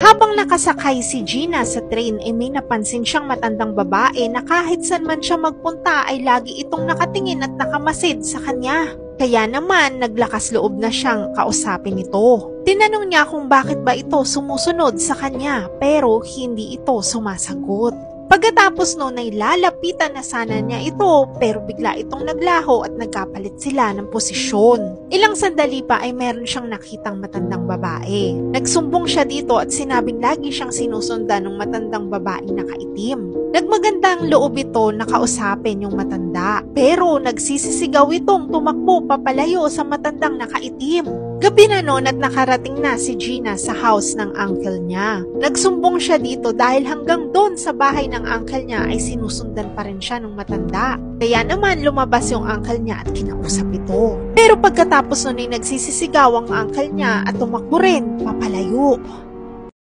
Habang nakasakay si Gina sa train ay may napansin siyang matandang babae na kahit saan man siya magpunta ay lagi itong nakatingin at nakamasid sa kanya. Kaya naman naglakas loob na siyang kausapin ito. Tinanong niya kung bakit ba ito sumusunod sa kanya pero hindi ito sumasagot. Pagkatapos noon ay lalapitan na sana niya ito pero bigla itong naglaho at nagkapalit sila ng posisyon. Ilang sandali pa ay meron siyang nakitang matandang babae. Nagsumbong siya dito at sinabing lagi siyang sinusundan ng matandang babaeng nakaitim. Nagmagandang loob ito na kausapin yung matanda pero nagsisisigaw itong tumakbo papalayo sa matandang nakaitim. Gabi na noon at nakarating na si Gina sa house ng uncle niya. Nagsumbong siya dito dahil hanggang doon sa bahay ng uncle niya ay sinusundan pa rin siya ng matanda. Kaya naman lumabas yung uncle niya at kinausap ito. Pero pagkatapos noon ay nagsisisigaw ang uncle niya at tumakbo rin papalayo.